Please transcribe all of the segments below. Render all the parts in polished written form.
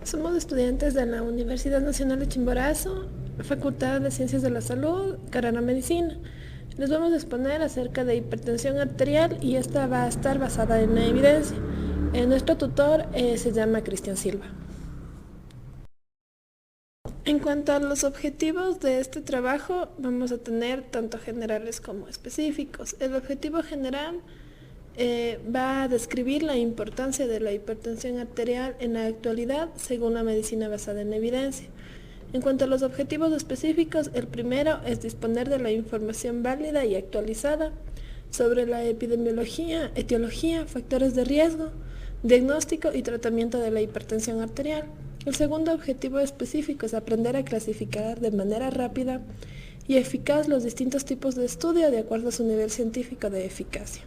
Somos estudiantes de la Universidad Nacional de Chimborazo, Facultad de Ciencias de la Salud, carrera Medicina. Les vamos a exponer acerca de hipertensión arterial y esta va a estar basada en la evidencia. Nuestro tutor se llama Cristian Silva. En cuanto a los objetivos de este trabajo, vamos a tener tanto generales como específicos. El objetivo general va a describir la importancia de la hipertensión arterial en la actualidad según la medicina basada en evidencia. En cuanto a los objetivos específicos, el primero es disponer de la información válida y actualizada sobre la epidemiología, etiología, factores de riesgo, diagnóstico y tratamiento de la hipertensión arterial. El segundo objetivo específico es aprender a clasificar de manera rápida y eficaz los distintos tipos de estudio de acuerdo a su nivel científico de eficacia.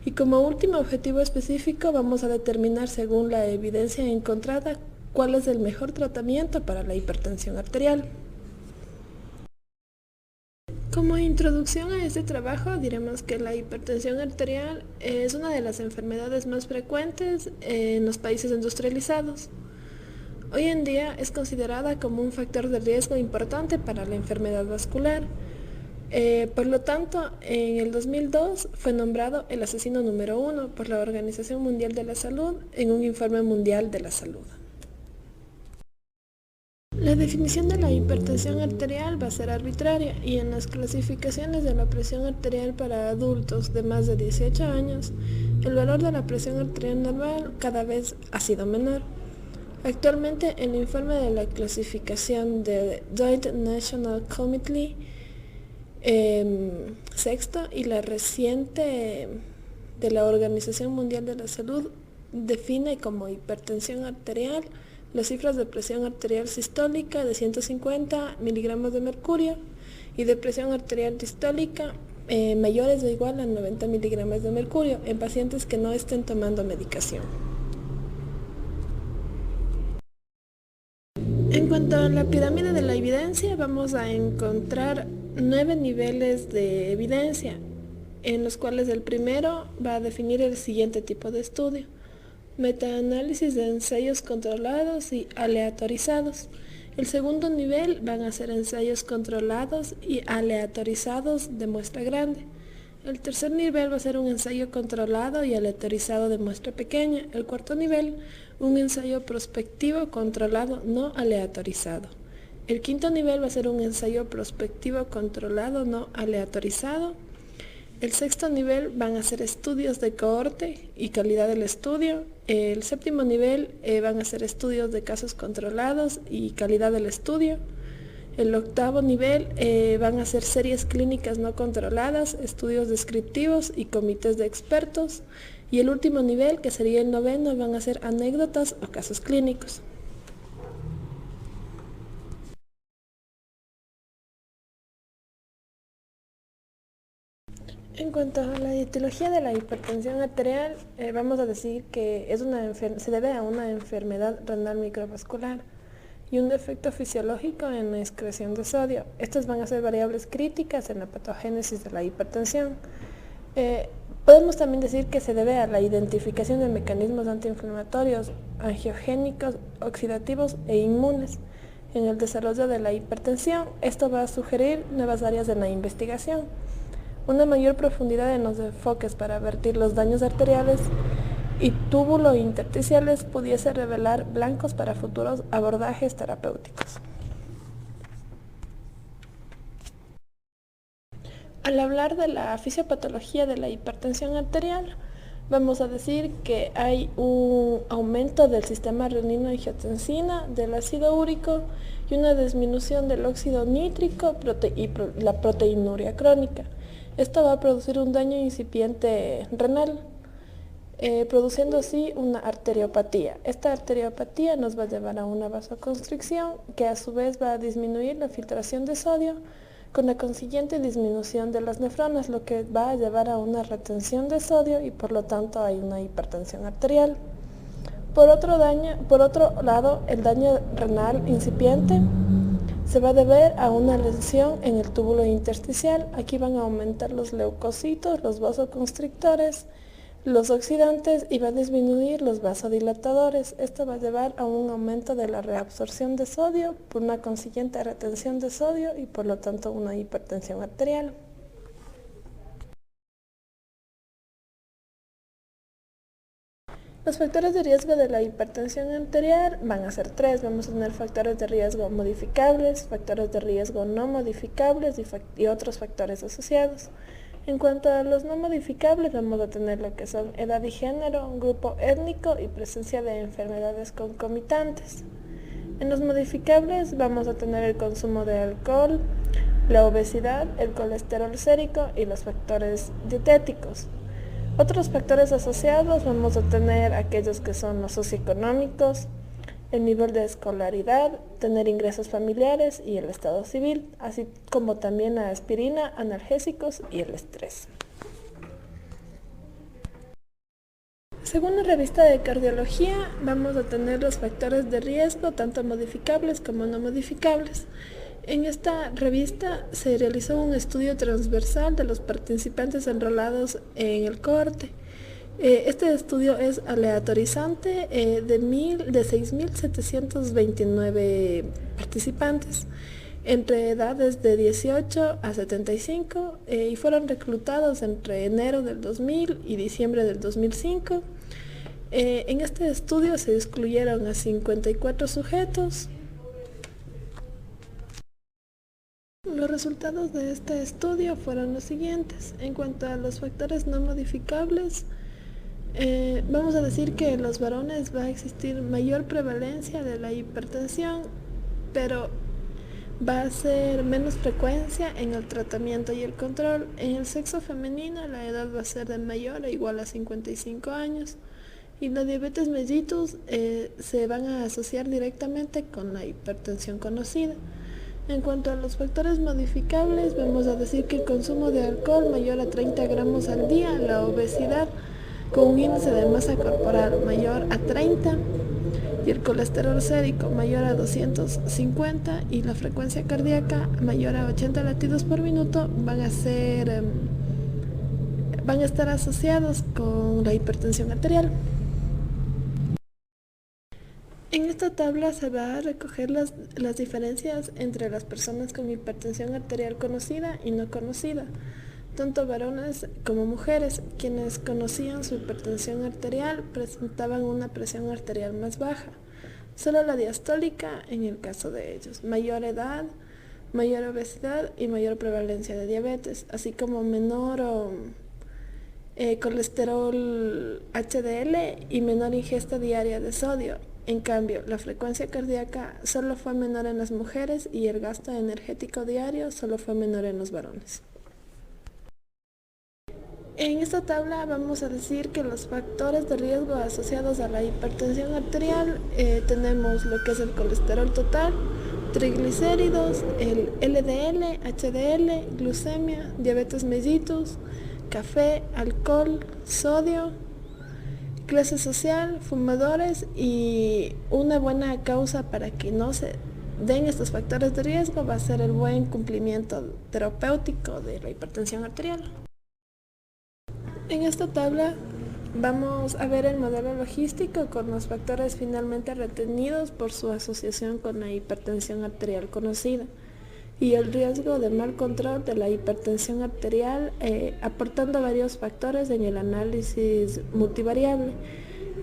Y como último objetivo específico vamos a determinar según la evidencia encontrada cuál es el mejor tratamiento para la hipertensión arterial. Como introducción a este trabajo diremos que la hipertensión arterial es una de las enfermedades más frecuentes en los países industrializados. Hoy en día es considerada como un factor de riesgo importante para la enfermedad vascular. Por lo tanto, en el 2002 fue nombrado el asesino número 1 por la Organización Mundial de la Salud en un informe mundial de la salud. La definición de la hipertensión arterial va a ser arbitraria y en las clasificaciones de la presión arterial para adultos de más de 18 años, el valor de la presión arterial normal cada vez ha sido menor. Actualmente, el informe de la clasificación de Joint National Committee sexto y la reciente de la Organización Mundial de la Salud define como hipertensión arterial las cifras de presión arterial sistólica de 150 miligramos de mercurio y de presión arterial distólica mayores o igual a 90 miligramos de mercurio en pacientes que no estén tomando medicación. En cuanto a la pirámide de la evidencia, vamos a encontrar 9 niveles de evidencia, en los cuales el primero va a definir el siguiente tipo de estudio: metaanálisis de ensayos controlados y aleatorizados. El segundo nivel van a ser ensayos controlados y aleatorizados de muestra grande. El tercer nivel va a ser un ensayo controlado y aleatorizado de muestra pequeña. El cuarto nivel, un ensayo prospectivo controlado no aleatorizado. El quinto nivel va a ser un ensayo prospectivo controlado no aleatorizado. El sexto nivel van a ser estudios de cohorte y calidad del estudio. El séptimo nivel van a ser estudios de casos controlados y calidad del estudio. El octavo nivel van a ser series clínicas no controladas, estudios descriptivos y comités de expertos. Y el último nivel, que sería el noveno, van a ser anécdotas o casos clínicos. En cuanto a la etiología de la hipertensión arterial, vamos a decir que se debe a una enfermedad renal microvascular y un defecto fisiológico en la excreción de sodio. Estas van a ser variables críticas en la patogénesis de la hipertensión. Podemos también decir que se debe a la identificación de mecanismos antiinflamatorios, angiogénicos, oxidativos e inmunes en el desarrollo de la hipertensión. Esto va a sugerir nuevas áreas de la investigación, una mayor profundidad en los enfoques para advertir los daños arteriales y túbulo intersticiales pudiese revelar blancos para futuros abordajes terapéuticos. Al hablar de la fisiopatología de la hipertensión arterial, vamos a decir que hay un aumento del sistema renina-angiotensina, del ácido úrico y una disminución del óxido nítrico y la proteinuria crónica. Esto va a producir un daño incipiente renal, produciendo así una arteriopatía. Esta arteriopatía nos va a llevar a una vasoconstricción que a su vez va a disminuir la filtración de sodio con la consiguiente disminución de las nefronas, lo que va a llevar a una retención de sodio y por lo tanto hay una hipertensión arterial. Por otro lado, el daño renal incipiente se va a deber a una lesión en el túbulo intersticial. Aquí van a aumentar los leucocitos, los vasoconstrictores, los oxidantes y va a disminuir los vasodilatadores. Esto va a llevar a un aumento de la reabsorción de sodio por una consiguiente retención de sodio y por lo tanto una hipertensión arterial. Los factores de riesgo de la hipertensión arterial van a ser tres. Vamos a tener factores de riesgo modificables, factores de riesgo no modificables y otros factores asociados. En cuanto a los no modificables, vamos a tener lo que son edad y género, grupo étnico y presencia de enfermedades concomitantes. En los modificables vamos a tener el consumo de alcohol, la obesidad, el colesterol sérico y los factores dietéticos. Otros factores asociados vamos a tener aquellos que son los socioeconómicos, el nivel de escolaridad, tener ingresos familiares y el estado civil, así como también la aspirina, analgésicos y el estrés. Según la revista de cardiología, vamos a tener los factores de riesgo, tanto modificables como no modificables. En esta revista se realizó un estudio transversal de los participantes enrolados en el cohorte. Este estudio es aleatorizante de 6.729 participantes entre edades de 18 a 75 y fueron reclutados entre enero del 2000 y diciembre del 2005. En este estudio se excluyeron a 54 sujetos. Los resultados de este estudio fueron los siguientes. En cuanto a los factores no modificables, vamos a decir que en los varones va a existir mayor prevalencia de la hipertensión, pero va a ser menos frecuencia en el tratamiento y el control. En el sexo femenino la edad va a ser de mayor o igual a 55 años y la diabetes mellitus se van a asociar directamente con la hipertensión conocida. En cuanto a los factores modificables, vamos a decir que el consumo de alcohol mayor a 30 gramos al día, la obesidad con un índice de masa corporal mayor a 30 y el colesterol sérico mayor a 250 y la frecuencia cardíaca mayor a 80 latidos por minuto van a estar asociados con la hipertensión arterial. En esta tabla se va a recoger las diferencias entre las personas con hipertensión arterial conocida y no conocida, tanto varones como mujeres. Quienes conocían su hipertensión arterial presentaban una presión arterial más baja, solo la diastólica en el caso de ellos, mayor edad, mayor obesidad y mayor prevalencia de diabetes, así como menor colesterol HDL y menor ingesta diaria de sodio. En cambio, la frecuencia cardíaca solo fue menor en las mujeres y el gasto energético diario solo fue menor en los varones. En esta tabla vamos a decir que los factores de riesgo asociados a la hipertensión arterial tenemos lo que es el colesterol total, triglicéridos, el LDL, HDL, glucemia, diabetes mellitus, café, alcohol, sodio, clase social, fumadores y una buena causa para que no se den estos factores de riesgo va a ser el buen cumplimiento terapéutico de la hipertensión arterial. En esta tabla vamos a ver el modelo logístico con los factores finalmente retenidos por su asociación con la hipertensión arterial conocida y el riesgo de mal control de la hipertensión arterial aportando varios factores en el análisis multivariable.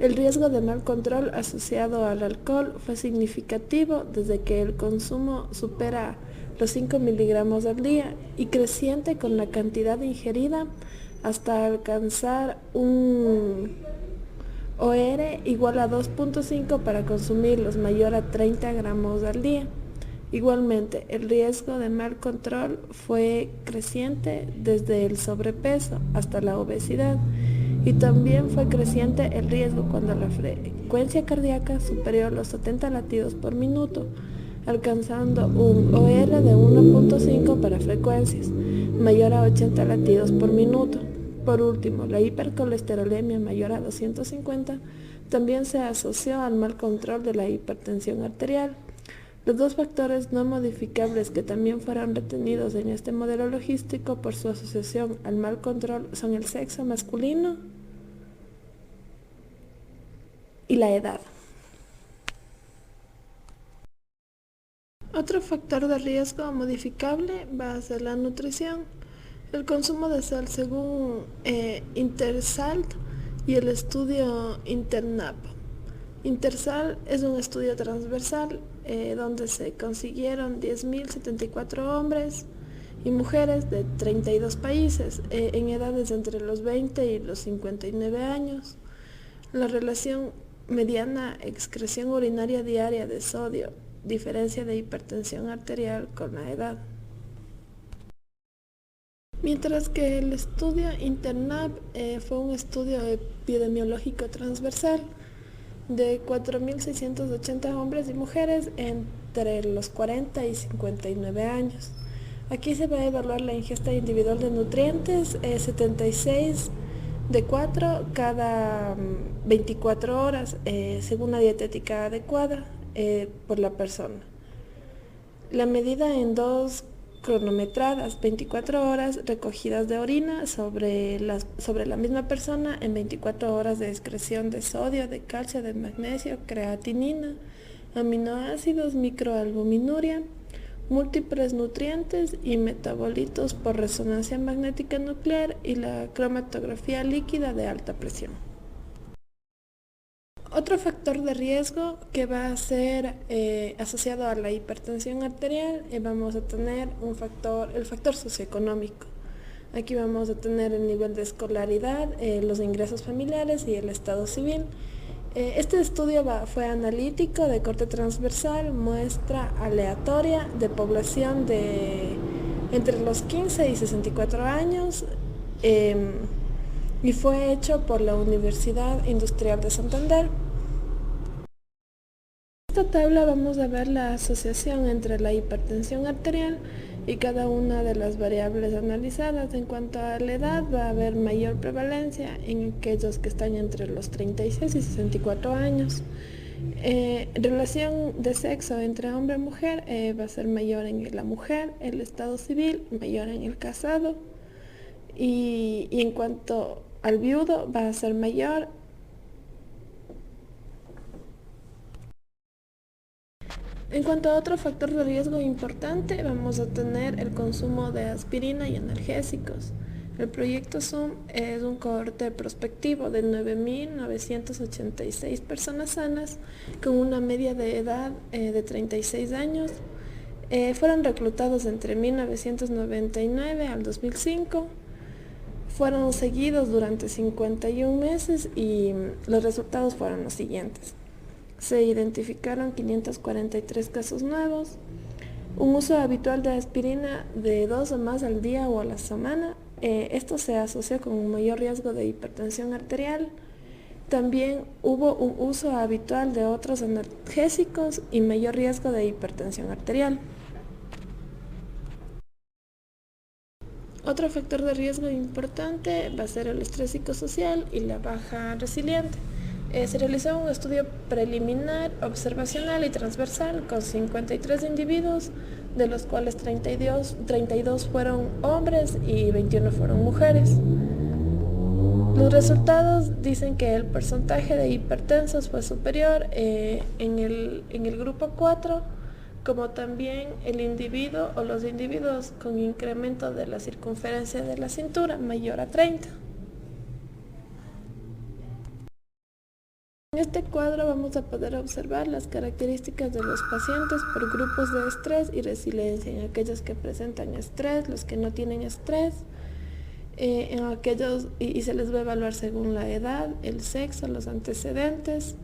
El riesgo de mal control asociado al alcohol fue significativo desde que el consumo supera los 5 miligramos al día y creciente con la cantidad ingerida hasta alcanzar un OR igual a 2.5 para consumirlos mayor a 30 gramos al día. Igualmente, el riesgo de mal control fue creciente desde el sobrepeso hasta la obesidad y también fue creciente el riesgo cuando la frecuencia cardíaca superó los 70 latidos por minuto, alcanzando un OR de 1.5 para frecuencias mayor a 80 latidos por minuto. Por último, la hipercolesterolemia mayor a 250 también se asoció al mal control de la hipertensión arterial. Los dos factores no modificables que también fueron retenidos en este modelo logístico por su asociación al mal control son el sexo masculino y la edad. Otro factor de riesgo modificable va a ser la nutrición. El consumo de sal según Intersalt y el estudio Internap. Intersal es un estudio transversal donde se consiguieron 10.074 hombres y mujeres de 32 países en edades entre los 20 y los 59 años. La relación mediana excreción urinaria diaria de sodio, diferencia de hipertensión arterial con la edad. Mientras que el estudio Internap fue un estudio epidemiológico transversal de 4.680 hombres y mujeres entre los 40 y 59 años. Aquí se va a evaluar la ingesta individual de nutrientes, 76 de 4 cada 24 horas, según una dietética adecuada por la persona. La medida en dos cronometradas, 24 horas recogidas de orina sobre la misma persona en 24 horas de excreción de sodio, de calcio, de magnesio, creatinina, aminoácidos, microalbuminuria, múltiples nutrientes y metabolitos por resonancia magnética nuclear y la cromatografía líquida de alta presión. Otro factor de riesgo que va a ser asociado a la hipertensión arterial, vamos a tener el factor socioeconómico. Aquí vamos a tener el nivel de escolaridad, los ingresos familiares y el estado civil. Este estudio fue analítico, de corte transversal, muestra aleatoria de población de entre los 15 y 64 años y fue hecho por la Universidad Industrial de Santander. En esta tabla vamos a ver la asociación entre la hipertensión arterial y cada una de las variables analizadas. En cuanto a la edad, va a haber mayor prevalencia en aquellos que están entre los 36 y 64 años. Relación de sexo entre hombre y mujer va a ser mayor en la mujer, el estado civil mayor en el casado y en cuanto al viudo va a ser mayor. En cuanto a otro factor de riesgo importante, vamos a tener el consumo de aspirina y analgésicos. El proyecto SUM es un cohorte prospectivo de 9.986 personas sanas con una media de edad de 36 años. Fueron reclutados entre 1999 al 2005. Fueron seguidos durante 51 meses y los resultados fueron los siguientes. Se identificaron 543 casos nuevos, un uso habitual de aspirina de 2 o más al día o a la semana. Esto se asocia con un mayor riesgo de hipertensión arterial. También hubo un uso habitual de otros analgésicos y mayor riesgo de hipertensión arterial. Otro factor de riesgo importante va a ser el estrés psicosocial y la baja resiliente. Se realizó un estudio preliminar, observacional y transversal con 53 individuos, de los cuales 32 fueron hombres y 21 fueron mujeres. Los resultados dicen que el porcentaje de hipertensos fue superior en el grupo 4, como también el individuo o los individuos con incremento de la circunferencia de la cintura mayor a 30. En este cuadro vamos a poder observar las características de los pacientes por grupos de estrés y resiliencia, en aquellos que presentan estrés, los que no tienen estrés, en aquellos y se les va a evaluar según la edad, el sexo, los antecedentes,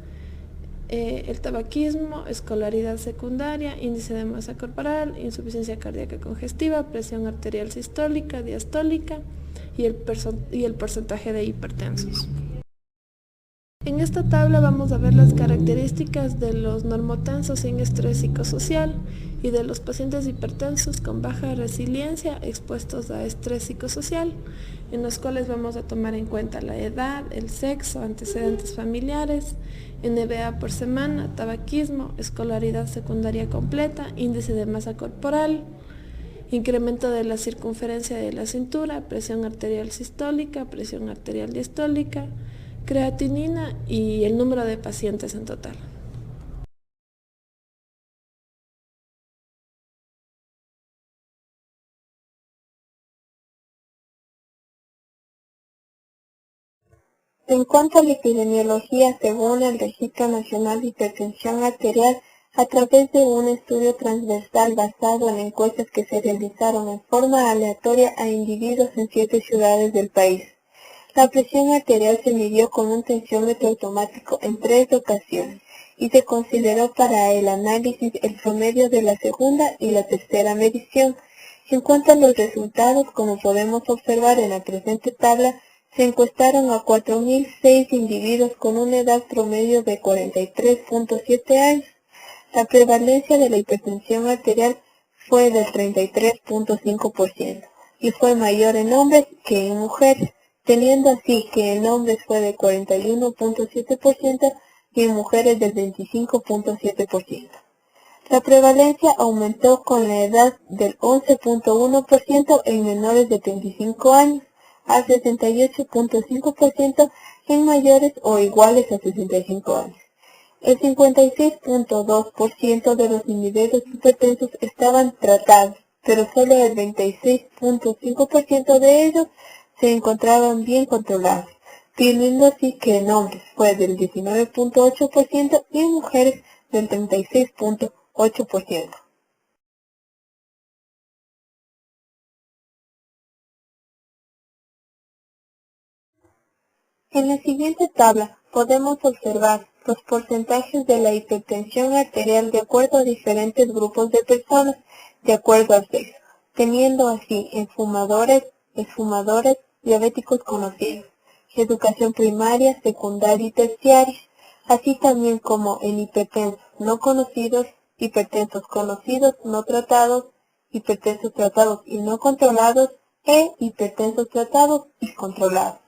el tabaquismo, escolaridad secundaria, índice de masa corporal, insuficiencia cardíaca congestiva, presión arterial sistólica, diastólica y el porcentaje de hipertensos. En esta tabla vamos a ver las características de los normotensos sin estrés psicosocial y de los pacientes hipertensos con baja resiliencia expuestos a estrés psicosocial, en los cuales vamos a tomar en cuenta la edad, el sexo, antecedentes familiares, NBA por semana, tabaquismo, escolaridad secundaria completa, índice de masa corporal, incremento de la circunferencia de la cintura, presión arterial sistólica, presión arterial diastólica, creatinina y el número de pacientes en total. En cuanto a la epidemiología, según el Registro Nacional de Hipertensión Arterial, a través de un estudio transversal basado en encuestas que se realizaron en forma aleatoria a individuos en 7 ciudades del país, la presión arterial se midió con un tensiómetro automático en 3 ocasiones y se consideró para el análisis el promedio de la segunda y la tercera medición. En cuanto a los resultados, como podemos observar en la presente tabla, se encuestaron a 4.006 individuos con una edad promedio de 43.7 años. La prevalencia de la hipertensión arterial fue del 33.5% y fue mayor en hombres que en mujeres, teniendo así que en hombres fue de 41.7% y en mujeres del 25.7%. La prevalencia aumentó con la edad del 11.1% en menores de 35 años, al 68.5% en mayores o iguales a 65 años. El 56.2% de los individuos hipertensos estaban tratados, pero solo el 26.5% de ellos se encontraban bien controlados, teniendo así que en hombres fue del 19.8% y en mujeres del 36.8%. En la siguiente tabla podemos observar los porcentajes de la hipertensión arterial de acuerdo a diferentes grupos de personas, de acuerdo al sexo, teniendo así en fumadores, exfumadores, diabéticos conocidos, educación primaria, secundaria y terciaria, así también como en hipertensos no conocidos, hipertensos conocidos no tratados, hipertensos tratados y no controlados e hipertensos tratados y controlados.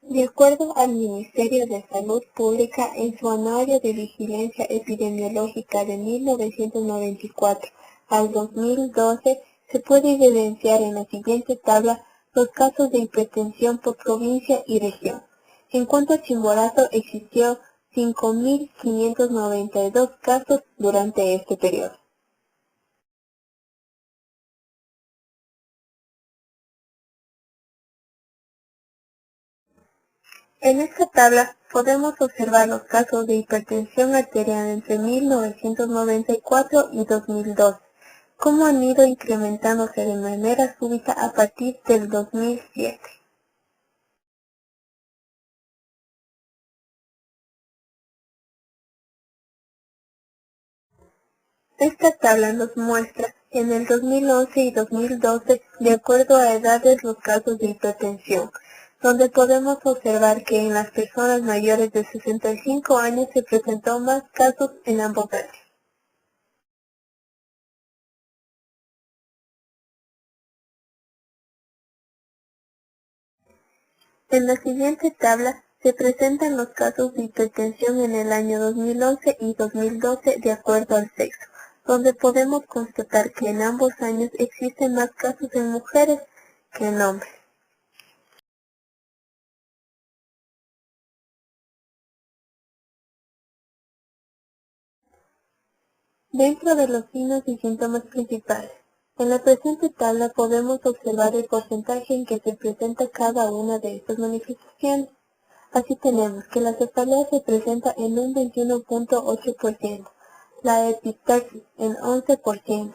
De acuerdo al Ministerio de Salud Pública, en su Anuario de Vigilancia Epidemiológica de 1994 al 2012, se puede evidenciar en la siguiente tabla los casos de hipertensión por provincia y región. En cuanto a Chimborazo, existió 5.592 casos durante este periodo. En esta tabla podemos observar los casos de hipertensión arterial entre 1994 y 2002, cómo han ido incrementándose de manera súbita a partir del 2007. Esta tabla nos muestra en el 2011 y 2012 de acuerdo a edades los casos de hipertensión, donde podemos observar que en las personas mayores de 65 años se presentó más casos en ambos años. En la siguiente tabla se presentan los casos de hipertensión en el año 2011 y 2012 de acuerdo al sexo, donde podemos constatar que en ambos años existen más casos en mujeres que en hombres. Dentro de los signos y síntomas principales, en la presente tabla podemos observar el porcentaje en que se presenta cada una de estas manifestaciones. Así tenemos que la cefalea se presenta en un 21.8%, la epistaxis en 11%,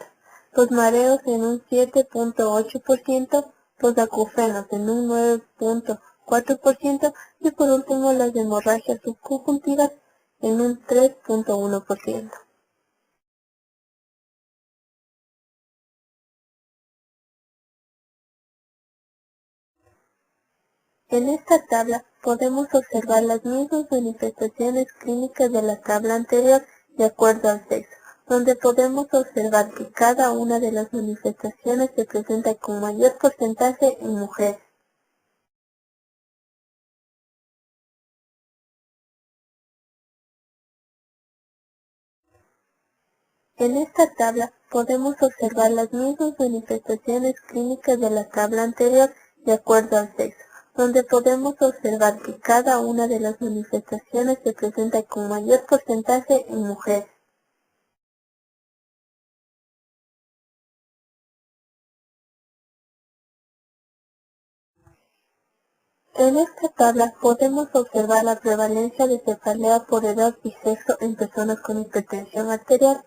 los mareos en un 7.8%, los acufenos en un 9.4% y por último las hemorragias subconjuntivas en un 3.1%. En esta tabla podemos observar las mismas manifestaciones clínicas de la tabla anterior de acuerdo al sexo, donde podemos observar que cada una de las manifestaciones se presenta con mayor porcentaje en mujeres. En esta tabla podemos observar las mismas manifestaciones clínicas de la tabla anterior de acuerdo al sexo, donde podemos observar que cada una de las manifestaciones se presenta con mayor porcentaje en mujeres. En esta tabla podemos observar la prevalencia de cefalea por edad y sexo en personas con hipertensión arterial,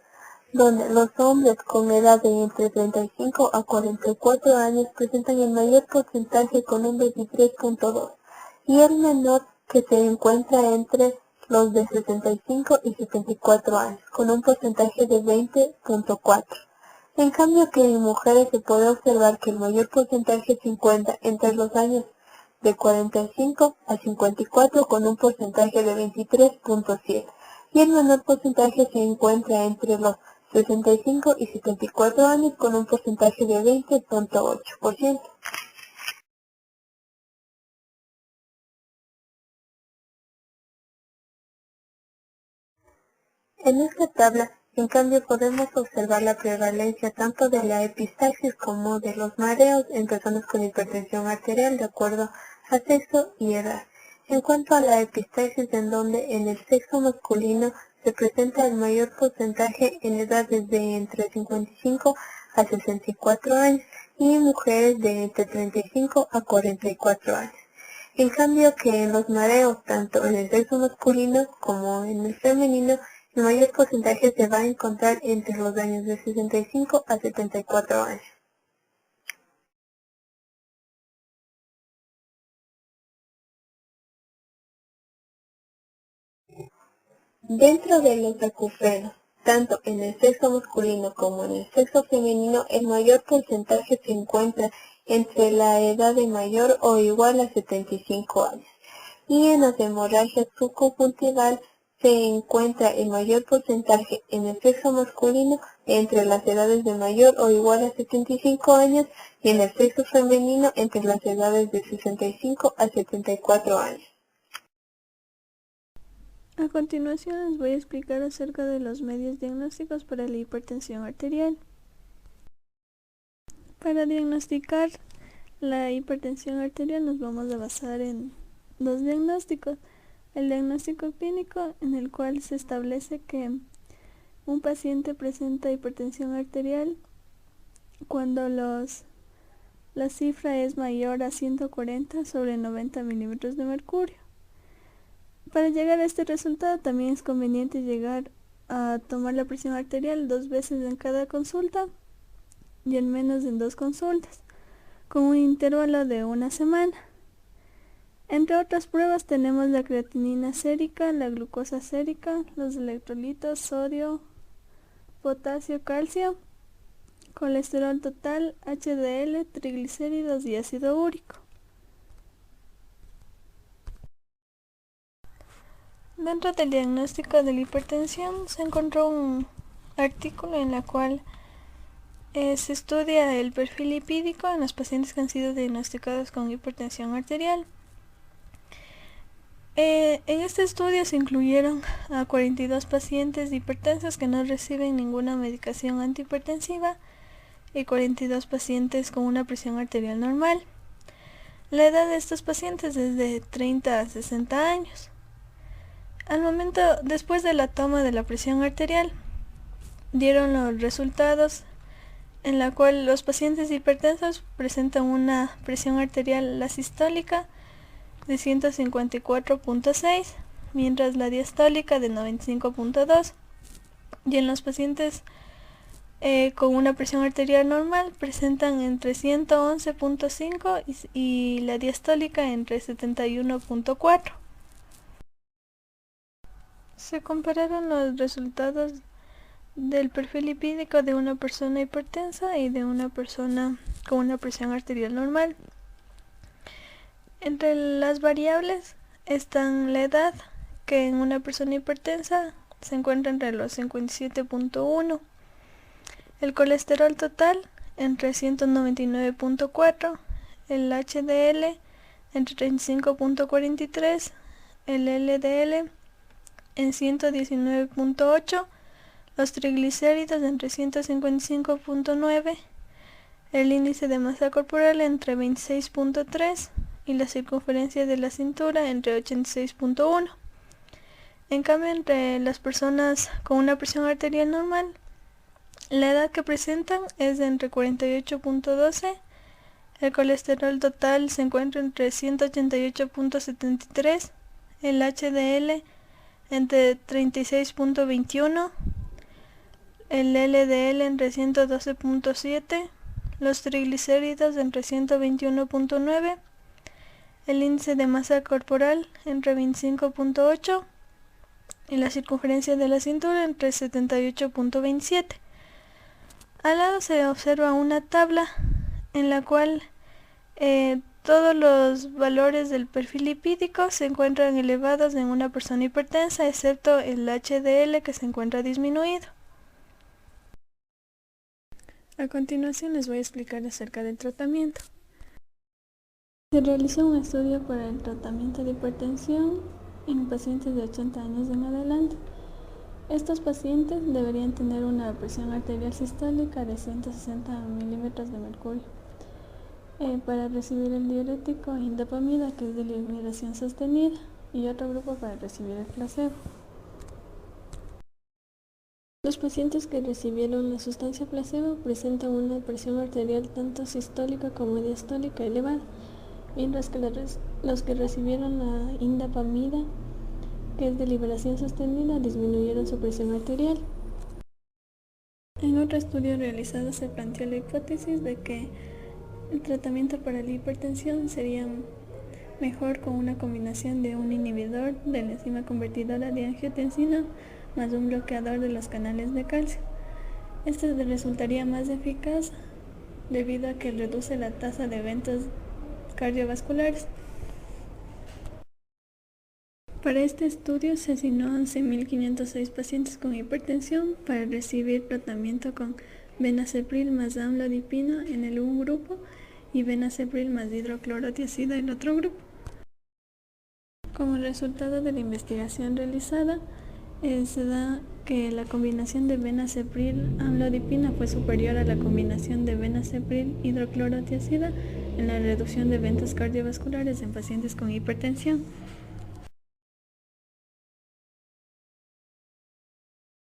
donde los hombres con edad de entre 35 a 44 años presentan el mayor porcentaje con un 23.2 y el menor que se encuentra entre los de 65 y 74 años, con un porcentaje de 20.4. En cambio que en mujeres se puede observar que el mayor porcentaje se encuentra entre los años de 45 a 54 con un porcentaje de 23.7 y el menor porcentaje se encuentra entre los 65 y 74 años con un porcentaje de 20.8%. En esta tabla, en cambio, podemos observar la prevalencia tanto de la epistaxis como de los mareos en personas con hipertensión arterial de acuerdo a sexo y edad. En cuanto a la epistaxis, en donde en el sexo masculino se presenta el mayor porcentaje en edades de entre 55 a 64 años y en mujeres de entre 35 a 44 años. En cambio que en los mareos, tanto en el sexo masculino como en el femenino, el mayor porcentaje se va a encontrar entre los años de 65 a 74 años. Dentro de los acufenos, tanto en el sexo masculino como en el sexo femenino, el mayor porcentaje se encuentra entre la edad de mayor o igual a 75 años. Y en las hemorragias subconjuntival se encuentra el mayor porcentaje en el sexo masculino entre las edades de mayor o igual a 75 años y en el sexo femenino entre las edades de 65 a 74 años. A continuación les voy a explicar acerca de los medios diagnósticos para la hipertensión arterial. Para diagnosticar la hipertensión arterial nos vamos a basar en dos diagnósticos. El diagnóstico clínico, en el cual se establece que un paciente presenta hipertensión arterial cuando la cifra es mayor a 140 sobre 90 milímetros de mercurio. Para llegar a este resultado también es conveniente llegar a tomar la presión arterial 2 veces en cada consulta y al menos en 2 consultas, con un intervalo de 1 semana. Entre otras pruebas tenemos la creatinina sérica, la glucosa sérica, los electrolitos, sodio, potasio, calcio, colesterol total, HDL, triglicéridos y ácido úrico. Dentro del diagnóstico de la hipertensión se encontró un artículo en el cual se estudia el perfil lipídico en los pacientes que han sido diagnosticados con hipertensión arterial. En este estudio se incluyeron a 42 pacientes hipertensos que no reciben ninguna medicación antihipertensiva y 42 pacientes con una presión arterial normal. La edad de estos pacientes es de 30 a 60 años. Al momento, después de la toma de la presión arterial, dieron los resultados en la cual los pacientes hipertensos presentan una presión arterial, la sistólica, de 154.6, mientras la diastólica de 95.2, y en los pacientes con una presión arterial normal presentan entre 111.5 y la diastólica entre 71.4. Se compararon los resultados del perfil lipídico de una persona hipertensa y de una persona con una presión arterial normal. Entre las variables están la edad, que en una persona hipertensa se encuentra entre los 57.1, el colesterol total entre 199.4, el HDL entre 35.43, el LDL en 119.8, los triglicéridos entre 155.9, el índice de masa corporal entre 26.3 y la circunferencia de la cintura entre 86.1. En cambio, entre las personas con una presión arterial normal, la edad que presentan es de entre 48.12, el colesterol total se encuentra entre 188.73, el HDL entre 36.21, el LDL entre 112.7, los triglicéridos entre 121.9, el índice de masa corporal entre 25.8 y la circunferencia de la cintura entre 78.27. Al lado se observa una tabla en la cual todos los valores del perfil lipídico se encuentran elevados en una persona hipertensa, excepto el HDL, que se encuentra disminuido. A continuación les voy a explicar acerca del tratamiento. Se realizó un estudio para el tratamiento de hipertensión en pacientes de 80 años en adelante. Estos pacientes deberían tener una presión arterial sistólica de 160 milímetros de mercurio. Para recibir el diurético indapamida, que es de liberación sostenida, y otro grupo para recibir el placebo. Los pacientes que recibieron la sustancia placebo presentan una presión arterial tanto sistólica como diastólica elevada, mientras que los que recibieron la indapamida, que es de liberación sostenida, disminuyeron su presión arterial. En otro estudio realizado se planteó la hipótesis de que el tratamiento para la hipertensión sería mejor con una combinación de un inhibidor de la enzima convertidora de angiotensina más un bloqueador de los canales de calcio. Este resultaría más eficaz debido a que reduce la tasa de eventos cardiovasculares. Para este estudio se asignó a 11.506 pacientes con hipertensión para recibir tratamiento con benacepril más amlodipino en el un grupo y benacepril más hidroclorotiazida en otro grupo. Como resultado de la investigación realizada, se da que la combinación de benacepril amlodipina fue superior a la combinación de benacepril hidroclorotiazida en la reducción de eventos cardiovasculares en pacientes con hipertensión.